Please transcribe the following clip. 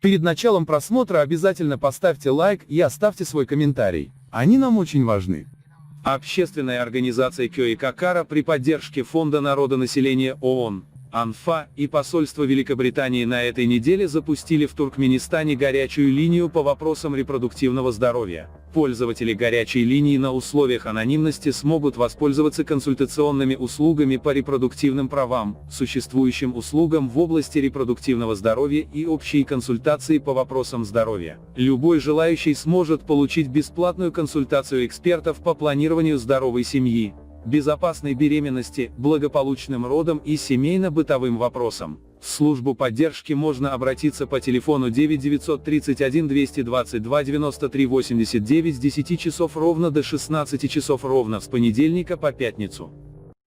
Перед началом просмотра обязательно поставьте лайк и оставьте свой комментарий. Они нам очень важны. Общественная организация Кёи-Какара при поддержке Фонда народонаселения ООН, АНФА и посольство Великобритании на этой неделе запустили в Туркменистане горячую линию по вопросам репродуктивного здоровья. Пользователи горячей линии на условиях анонимности смогут воспользоваться консультационными услугами по репродуктивным правам, существующим услугам в области репродуктивного здоровья и общие консультации по вопросам здоровья. Любой желающий сможет получить бесплатную консультацию экспертов по планированию здоровой семьи, безопасной беременности, благополучным родам и семейно-бытовым вопросам. В службу поддержки можно обратиться по телефону 9 931 222 93 89 с 10 часов ровно до 16 часов ровно с понедельника по пятницу.